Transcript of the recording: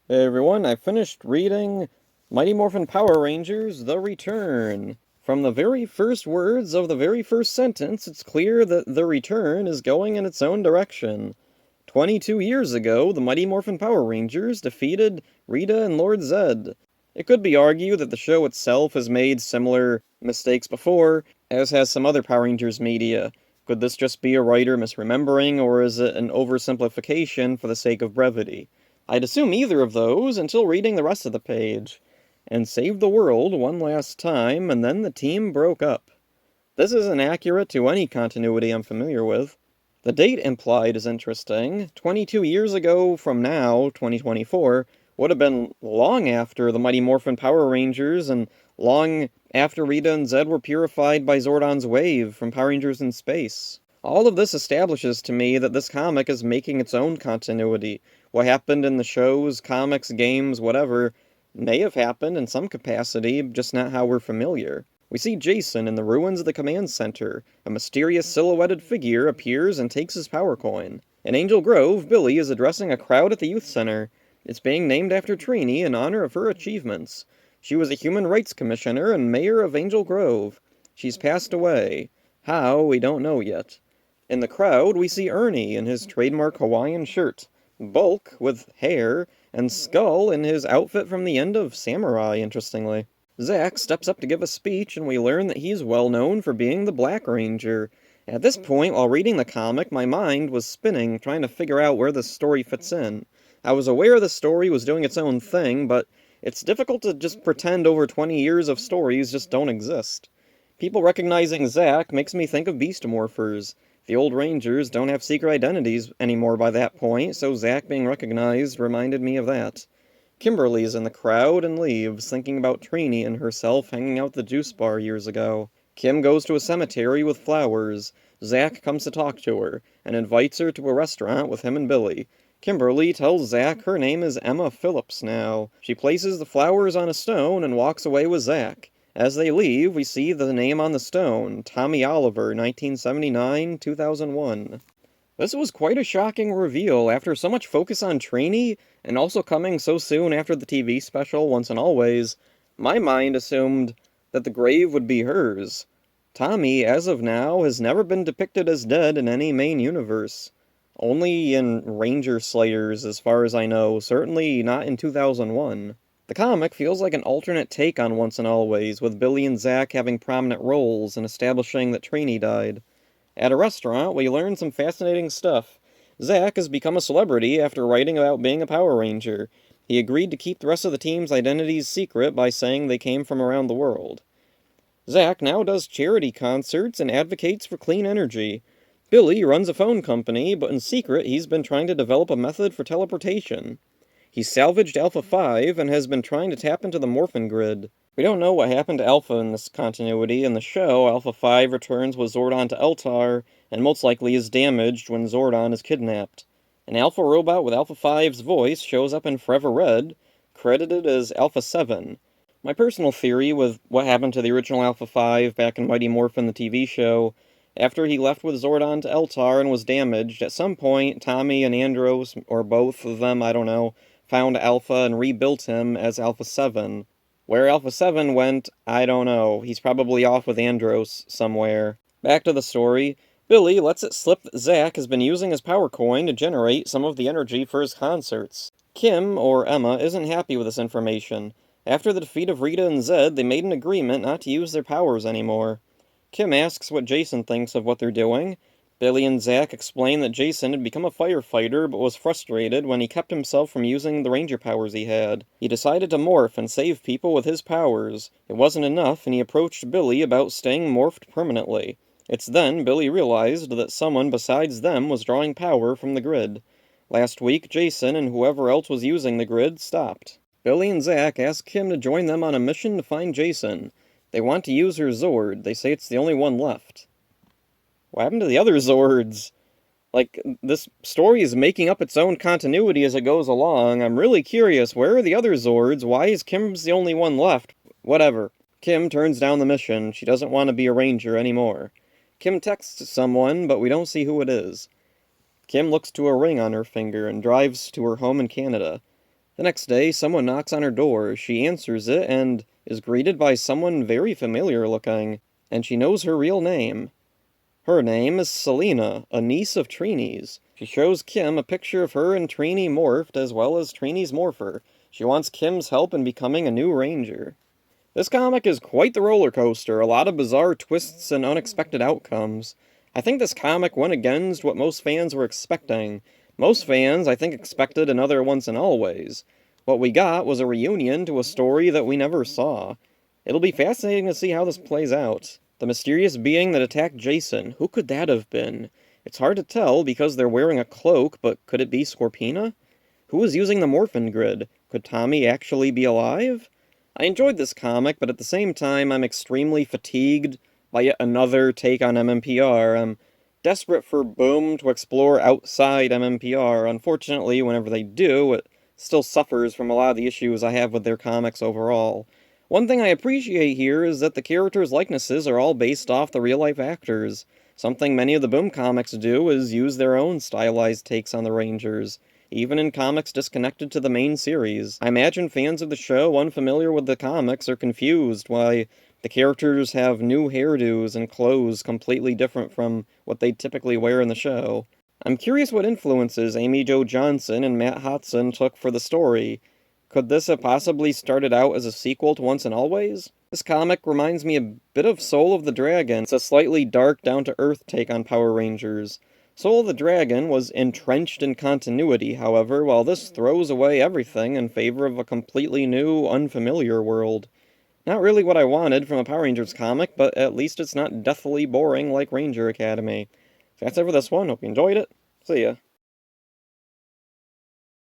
Hey everyone, I finished reading Mighty Morphin Power Rangers The Return. From the very first words of the very first sentence, it's clear that The Return is going in its own direction. 22 years ago, the Mighty Morphin Power Rangers defeated Rita and Lord Zed. It could be argued that the show itself has made similar mistakes before, as has some other Power Rangers media. Could this just be a writer misremembering, or is it an oversimplification for the sake of brevity? I'd assume either of those until reading the rest of the page. And saved the world one last time, and then the team broke up. This isn't accurate to any continuity I'm familiar with. The date implied is interesting. 22 years ago from now, 2024, would have been long after the Mighty Morphin Power Rangers and long after Rita and Zed were purified by Zordon's wave from Power Rangers in Space. All of this establishes to me that this comic is making its own continuity. What happened in the shows, comics, games, whatever, may have happened in some capacity, just not how we're familiar. We see Jason in the ruins of the command center. A mysterious silhouetted figure appears and takes his power coin. In Angel Grove, Billy is addressing a crowd at the youth center. It's being named after Trini in honor of her achievements. She was a human rights commissioner and mayor of Angel Grove. She's passed away. How, we don't know yet. In the crowd, we see Ernie in his trademark Hawaiian shirt, Bulk with hair, and Skull in his outfit from the end of Samurai, interestingly. Zack steps up to give a speech, and we learn that he's well known for being the Black Ranger. At this point, while reading the comic, my mind was spinning, trying to figure out where this story fits in. I was aware the story was doing its own thing, but it's difficult to just pretend over 20 years of stories just don't exist. People recognizing Zack makes me think of Beast Morphers. The old Rangers don't have secret identities anymore by that point, so Zack being recognized reminded me of that. Kimberly's in the crowd and leaves, thinking about Trini and herself hanging out at the juice bar years ago. Kim goes to a cemetery with flowers. Zack comes to talk to her, and invites her to a restaurant with him and Billy. Kimberly tells Zack her name is Emma Phillips now. She places the flowers on a stone and walks away with Zack. As they leave, we see the name on the stone, Tommy Oliver, 1979-2001. This was quite a shocking reveal after so much focus on Trini, and also coming so soon after the TV special Once and Always. My mind assumed that the grave would be hers. Tommy, as of now, has never been depicted as dead in any main universe. Only in Ranger Slayers, as far as I know, certainly not in 2001. The comic feels like an alternate take on Once and Always, with Billy and Zack having prominent roles and establishing that Trini died. At a restaurant, we learn some fascinating stuff. Zack has become a celebrity after writing about being a Power Ranger. He agreed to keep the rest of the team's identities secret by saying they came from around the world. Zack now does charity concerts and advocates for clean energy. Billy runs a phone company, but in secret he's been trying to develop a method for teleportation. He salvaged Alpha 5 and has been trying to tap into the Morphin grid. We don't know what happened to Alpha in this continuity. In the show, Alpha 5 returns with Zordon to Eltar, and most likely is damaged when Zordon is kidnapped. An Alpha robot with Alpha 5's voice shows up in Forever Red, credited as Alpha 7. My personal theory with what happened to the original Alpha 5 back in Mighty Morphin the TV show, after he left with Zordon to Eltar and was damaged, at some point Tommy and Andros, or both of them, I don't know, found Alpha and rebuilt him as Alpha 7. Where Alpha 7 went, I don't know. He's probably off with Andros somewhere. Back to the story. Billy lets it slip that Zack has been using his power coin to generate some of the energy for his concerts. Kim, or Emma, isn't happy with this information. After the defeat of Rita and Zed, they made an agreement not to use their powers anymore. Kim asks what Jason thinks of what they're doing. Billy and Zack explain that Jason had become a firefighter but was frustrated when he kept himself from using the ranger powers he had. He decided to morph and save people with his powers. It wasn't enough, and he approached Billy about staying morphed permanently. It's then Billy realized that someone besides them was drawing power from the grid. Last week, Jason and whoever else was using the grid stopped. Billy and Zack ask him to join them on a mission to find Jason. They want to use her Zord. They say it's the only one left. What happened to the other Zords? Like, this story is making up its own continuity as it goes along. I'm really curious, where are the other Zords? Why is Kim's the only one left? Whatever. Kim turns down the mission. She doesn't want to be a ranger anymore. Kim texts someone, but we don't see who it is. Kim looks to a ring on her finger and drives to her home in Canada. The next day, someone knocks on her door. She answers it and is greeted by someone very familiar looking, and she knows her real name. Her name is Selena, a niece of Trini's. She shows Kim a picture of her and Trini morphed, as well as Trini's morpher. She wants Kim's help in becoming a new ranger. This comic is quite the roller coaster, a lot of bizarre twists and unexpected outcomes. I think this comic went against what most fans were expecting. Most fans, I think, expected another Once and Always. What we got was a reunion to a story that we never saw. It'll be fascinating to see how this plays out. The mysterious being that attacked Jason, who could that have been? It's hard to tell because they're wearing a cloak, but could it be Scorpina? Who was using the Morphin grid? Could Tommy actually be alive? I enjoyed this comic, but at the same time, I'm extremely fatigued by yet another take on MMPR. I'm desperate for Boom to explore outside MMPR. Unfortunately, whenever they do, it still suffers from a lot of the issues I have with their comics overall. One thing I appreciate here is that the characters' likenesses are all based off the real-life actors. Something many of the Boom comics do is use their own stylized takes on the Rangers, even in comics disconnected to the main series. I imagine fans of the show unfamiliar with the comics are confused why the characters have new hairdos and clothes completely different from what they typically wear in the show. I'm curious what influences Amy Jo Johnson and Matt Hodson took for the story. Could this have possibly started out as a sequel to Once and Always? This comic reminds me a bit of Soul of the Dragon. It's a slightly dark, down-to-earth take on Power Rangers. Soul of the Dragon was entrenched in continuity, however, while this throws away everything in favor of a completely new, unfamiliar world. Not really what I wanted from a Power Rangers comic, but at least it's not deathly boring like Ranger Academy. That's it for this one. Hope you enjoyed it. See ya.